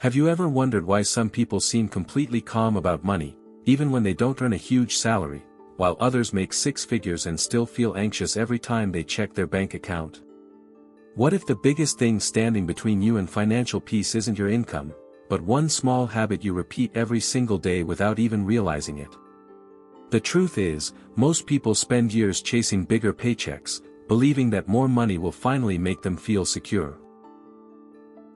Have you ever wondered why some people seem completely calm about money, even when they don't earn a huge salary, while others make six figures and still feel anxious every time they check their bank account? What if the biggest thing standing between you and financial peace isn't your income, but one small habit you repeat every single day without even realizing it? The truth is, most people spend years chasing bigger paychecks, believing that more money will finally make them feel secure.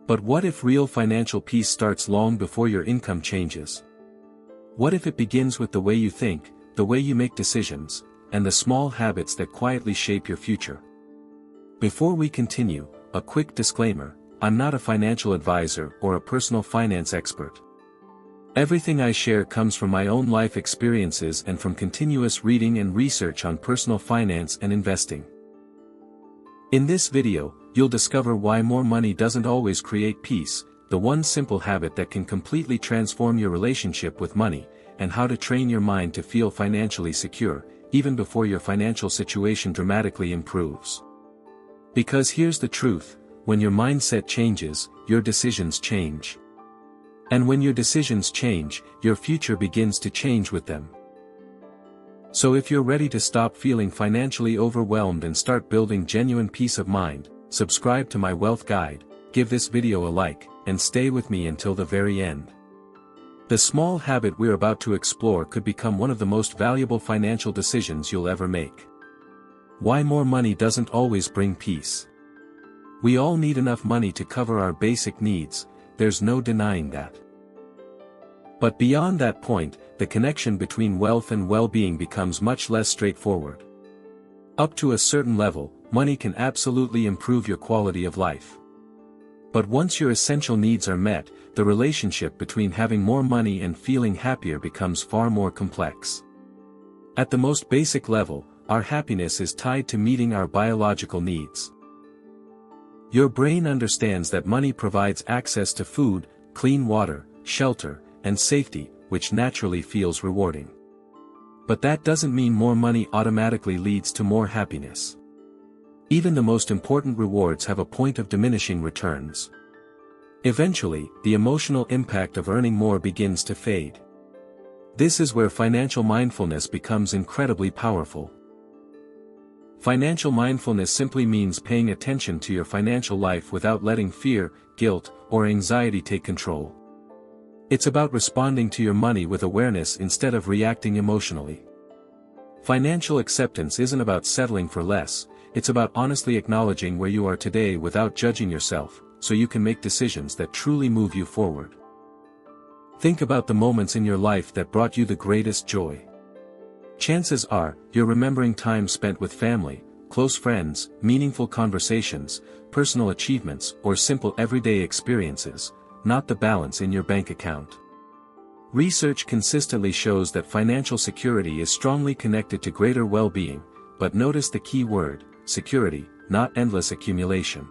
But what if real financial peace starts long before your income changes? What if it begins with the way you think, the way you make decisions, and the small habits that quietly shape your future? Before we continue, a quick disclaimer: I'm not a financial advisor or a personal finance expert. Everything I share comes from my own life experiences and from continuous reading and research on personal finance and investing. In this video, you'll discover why more money doesn't always create peace, the one simple habit that can completely transform your relationship with money, and how to train your mind to feel financially secure, even before your financial situation dramatically improves. Because here's the truth: when your mindset changes, your decisions change. And when your decisions change, your future begins to change with them. So if you're ready to stop feeling financially overwhelmed and start building genuine peace of mind, subscribe to my wealth guide, give this video a like, and stay with me until the very end. The small habit we're about to explore could become one of the most valuable financial decisions you'll ever make. Why more money doesn't always bring peace. We all need enough money to cover our basic needs, there's no denying that. But beyond that point, the connection between wealth and well-being becomes much less straightforward. Up to a certain level, money can absolutely improve your quality of life. But once your essential needs are met, the relationship between having more money and feeling happier becomes far more complex. At the most basic level, our happiness is tied to meeting our biological needs. Your brain understands that money provides access to food, clean water, shelter, and safety, which naturally feels rewarding. But that doesn't mean more money automatically leads to more happiness. Even the most important rewards have a point of diminishing returns. Eventually, the emotional impact of earning more begins to fade. This is where financial mindfulness becomes incredibly powerful. Financial mindfulness simply means paying attention to your financial life without letting fear, guilt, or anxiety take control. It's about responding to your money with awareness instead of reacting emotionally. Financial acceptance isn't about settling for less, it's about honestly acknowledging where you are today without judging yourself, so you can make decisions that truly move you forward. Think about the moments in your life that brought you the greatest joy. Chances are, you're remembering time spent with family, close friends, meaningful conversations, personal achievements, or simple everyday experiences, not the balance in your bank account. Research consistently shows that financial security is strongly connected to greater well-being, but notice the key word: security, not endless accumulation.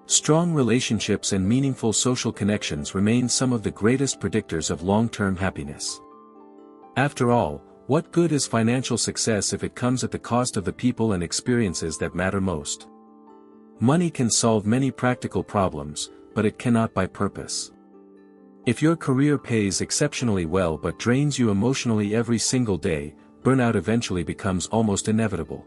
Strong relationships and meaningful social connections remain some of the greatest predictors of long-term happiness. After all, what good is financial success if it comes at the cost of the people and experiences that matter most? Money can solve many practical problems, but it cannot buy purpose. If your career pays exceptionally well but drains you emotionally every single day, burnout eventually becomes almost inevitable.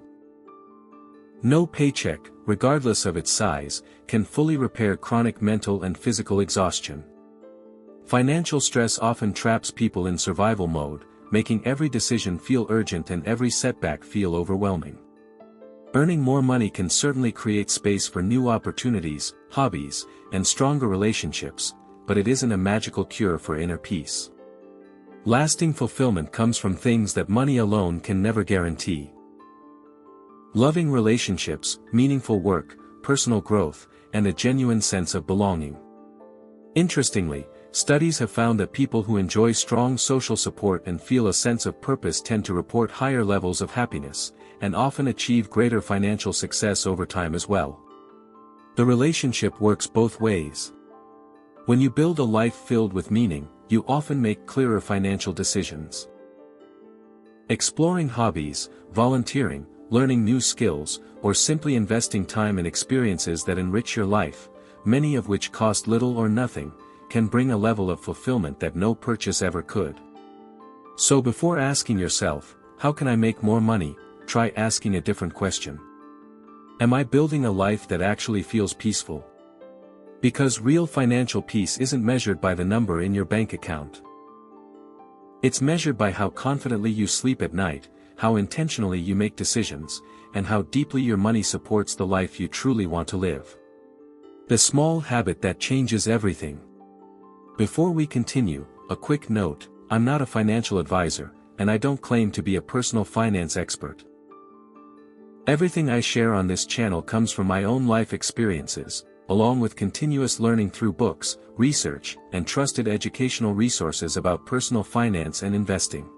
No paycheck, regardless of its size, can fully repair chronic mental and physical exhaustion. Financial stress often traps people in survival mode, making every decision feel urgent and every setback feel overwhelming. Earning more money can certainly create space for new opportunities, hobbies, and stronger relationships, but it isn't a magical cure for inner peace. Lasting fulfillment comes from things that money alone can never guarantee. Loving relationships, meaningful work, personal growth, and a genuine sense of belonging. Interestingly, studies have found that people who enjoy strong social support and feel a sense of purpose tend to report higher levels of happiness, and often achieve greater financial success over time as well. The relationship works both ways. When you build a life filled with meaning, you often make clearer financial decisions. Exploring hobbies, volunteering, learning new skills, or simply investing time in experiences that enrich your life, many of which cost little or nothing, can bring a level of fulfillment that no purchase ever could. So before asking yourself, how can I make more money, try asking a different question. Am I building a life that actually feels peaceful? Because real financial peace isn't measured by the number in your bank account. It's measured by how confidently you sleep at night, how intentionally you make decisions, and how deeply your money supports the life you truly want to live. The small habit that changes everything. Before we continue, a quick note: I'm not a financial advisor, and I don't claim to be a personal finance expert. Everything I share on this channel comes from my own life experiences, along with continuous learning through books, research, and trusted educational resources about personal finance and investing.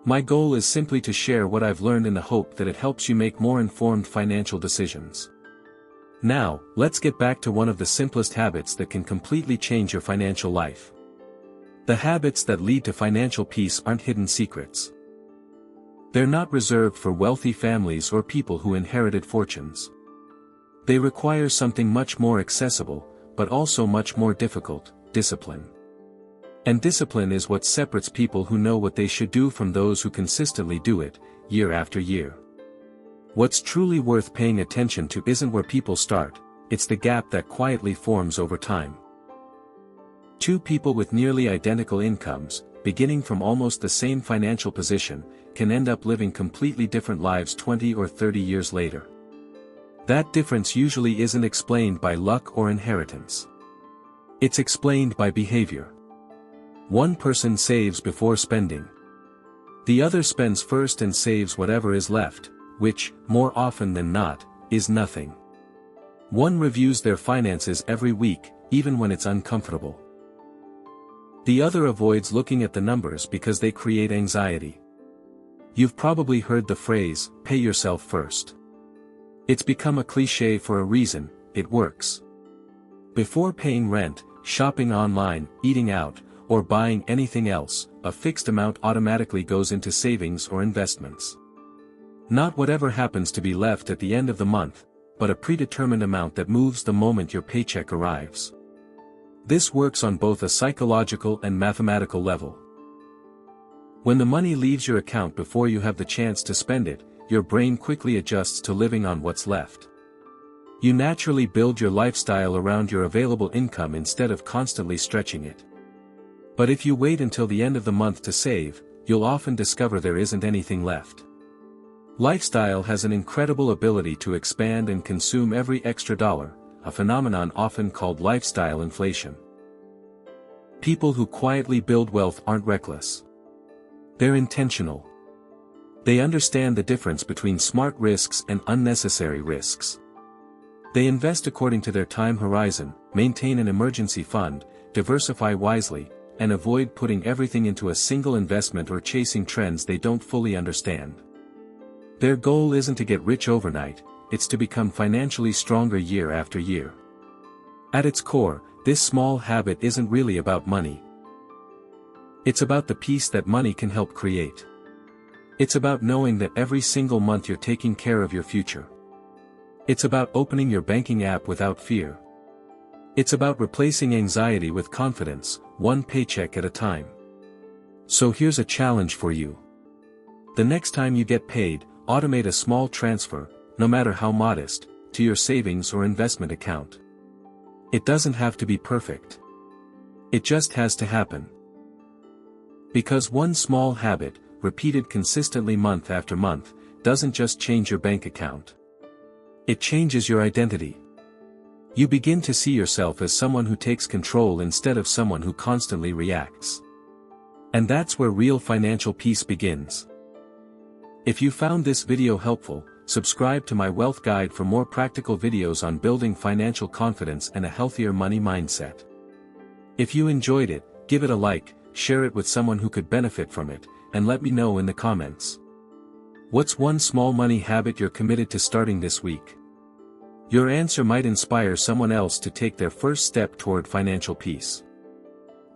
My goal is simply to share what I've learned in the hope that it helps you make more informed financial decisions. Now, let's get back to one of the simplest habits that can completely change your financial life. The habits that lead to financial peace aren't hidden secrets. They're not reserved for wealthy families or people who inherited fortunes. They require something much more accessible, but also much more difficult: discipline. And discipline is what separates people who know what they should do from those who consistently do it, year after year. What's truly worth paying attention to isn't where people start, it's the gap that quietly forms over time. Two people with nearly identical incomes, beginning from almost the same financial position, can end up living completely different lives 20 or 30 years later. That difference usually isn't explained by luck or inheritance. It's explained by behavior. One person saves before spending. The other spends first and saves whatever is left, which, more often than not, is nothing. One reviews their finances every week, even when it's uncomfortable. The other avoids looking at the numbers because they create anxiety. You've probably heard the phrase, pay yourself first. It's become a cliché for a reason: it works. Before paying rent, shopping online, eating out, or buying anything else, a fixed amount automatically goes into savings or investments. Not whatever happens to be left at the end of the month, but a predetermined amount that moves the moment your paycheck arrives. This works on both a psychological and mathematical level. When the money leaves your account before you have the chance to spend it, your brain quickly adjusts to living on what's left. You naturally build your lifestyle around your available income instead of constantly stretching it. But if you wait until the end of the month to save, you'll often discover there isn't anything left. Lifestyle has an incredible ability to expand and consume every extra dollar, a phenomenon often called lifestyle inflation. People who quietly build wealth aren't reckless. They're intentional. They understand the difference between smart risks and unnecessary risks. They invest according to their time horizon, maintain an emergency fund, diversify wisely, and avoid putting everything into a single investment or chasing trends they don't fully understand. Their goal isn't to get rich overnight, it's to become financially stronger year after year. At its core, this small habit isn't really about money. It's about the peace that money can help create. It's about knowing that every single month you're taking care of your future. It's about opening your banking app without fear. It's about replacing anxiety with confidence, one paycheck at a time. So here's a challenge for you. The next time you get paid, automate a small transfer, no matter how modest, to your savings or investment account. It doesn't have to be perfect. It just has to happen. Because one small habit, repeated consistently month after month, doesn't just change your bank account. It changes your identity. You begin to see yourself as someone who takes control instead of someone who constantly reacts. And that's where real financial peace begins. If you found this video helpful, subscribe to my wealth guide for more practical videos on building financial confidence and a healthier money mindset. If you enjoyed it, give it a like, share it with someone who could benefit from it, and let me know in the comments. What's one small money habit you're committed to starting this week? Your answer might inspire someone else to take their first step toward financial peace.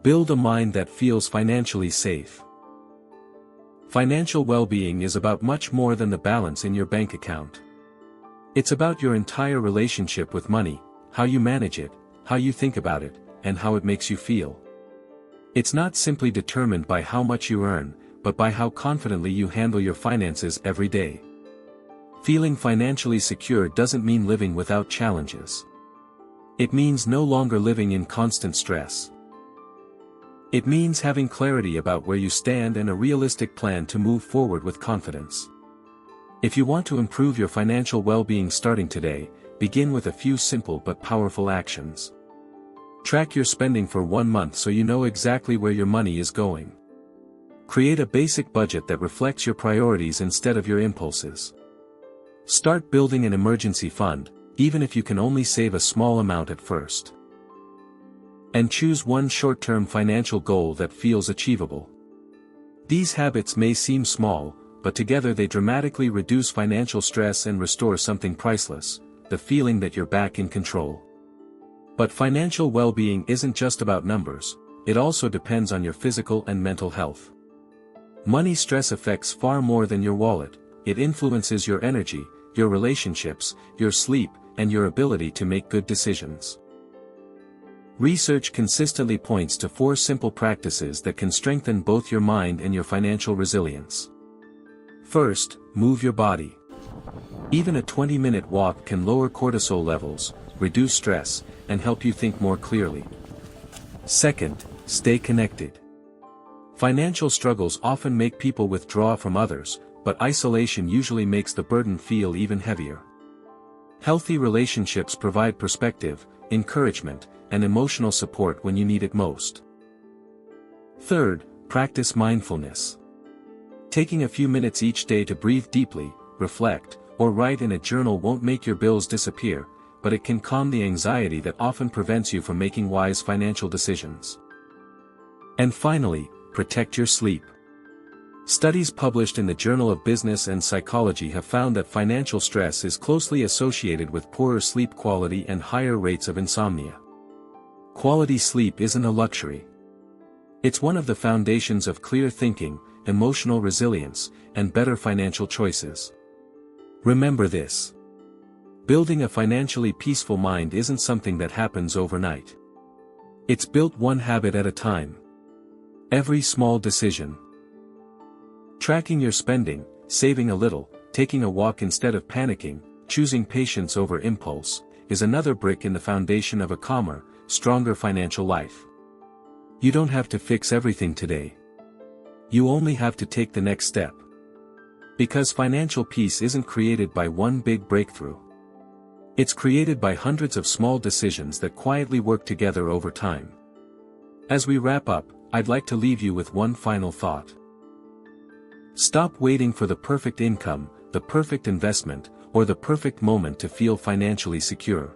Build a mind that feels financially safe. Financial well-being is about much more than the balance in your bank account. It's about your entire relationship with money, how you manage it, how you think about it, and how it makes you feel. It's not simply determined by how much you earn, but by how confidently you handle your finances every day. Feeling financially secure doesn't mean living without challenges. It means no longer living in constant stress. It means having clarity about where you stand and a realistic plan to move forward with confidence. If you want to improve your financial well-being starting today, begin with a few simple but powerful actions. Track your spending for 1 month so you know exactly where your money is going. Create a basic budget that reflects your priorities instead of your impulses. Start building an emergency fund, even if you can only save a small amount at first. And choose one short-term financial goal that feels achievable. These habits may seem small, but together they dramatically reduce financial stress and restore something priceless, the feeling that you're back in control. But financial well-being isn't just about numbers, it also depends on your physical and mental health. Money stress affects far more than your wallet. It influences your energy, your relationships, your sleep, and your ability to make good decisions. Research consistently points to 4 simple practices that can strengthen both your mind and your financial resilience. First, move your body. Even a 20-minute walk can lower cortisol levels, reduce stress, and help you think more clearly. Second, stay connected. Financial struggles often make people withdraw from others, but isolation usually makes the burden feel even heavier. Healthy relationships provide perspective, encouragement, and emotional support when you need it most. Third, practice mindfulness. Taking a few minutes each day to breathe deeply, reflect, or write in a journal won't make your bills disappear, but it can calm the anxiety that often prevents you from making wise financial decisions. And finally, protect your sleep. Studies published in the Journal of Business and Psychology have found that financial stress is closely associated with poorer sleep quality and higher rates of insomnia. Quality sleep isn't a luxury. It's one of the foundations of clear thinking, emotional resilience, and better financial choices. Remember this. Building a financially peaceful mind isn't something that happens overnight. It's built one habit at a time. Every small decision. Tracking your spending, saving a little, taking a walk instead of panicking, choosing patience over impulse, is another brick in the foundation of a calmer, stronger financial life. You don't have to fix everything today. You only have to take the next step. Because financial peace isn't created by one big breakthrough. It's created by hundreds of small decisions that quietly work together over time. As we wrap up, I'd like to leave you with one final thought. Stop waiting for the perfect income, the perfect investment, or the perfect moment to feel financially secure.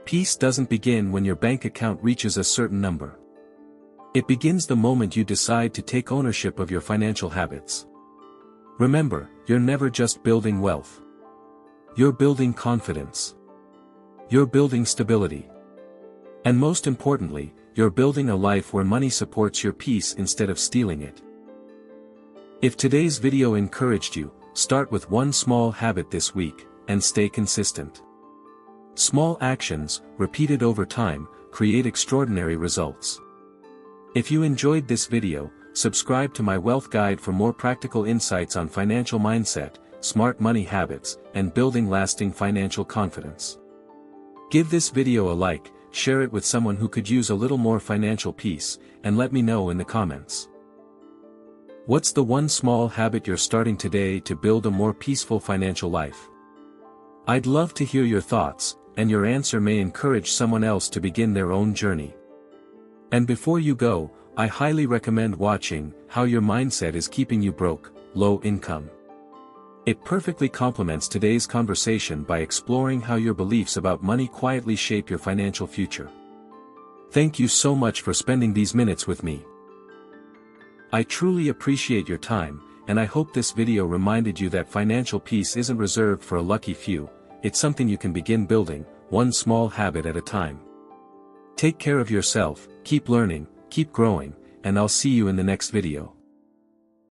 Peace doesn't begin when your bank account reaches a certain number. It begins the moment you decide to take ownership of your financial habits. Remember, you're never just building wealth. You're building confidence. You're building stability. And most importantly, you're building a life where money supports your peace instead of stealing it. If today's video encouraged you, start with one small habit this week, and stay consistent. Small actions, repeated over time, create extraordinary results. If you enjoyed this video, subscribe to my wealth guide for more practical insights on financial mindset, smart money habits, and building lasting financial confidence. Give this video a like, share it with someone who could use a little more financial peace, and let me know in the comments. What's the one small habit you're starting today to build a more peaceful financial life? I'd love to hear your thoughts, and your answer may encourage someone else to begin their own journey. And before you go, I highly recommend watching How Your Mindset is Keeping You Broke, Low Income. It perfectly complements today's conversation by exploring how your beliefs about money quietly shape your financial future. Thank you so much for spending these minutes with me. I truly appreciate your time, and I hope this video reminded you that financial peace isn't reserved for a lucky few, it's something you can begin building, one small habit at a time. Take care of yourself, keep learning, keep growing, and I'll see you in the next video.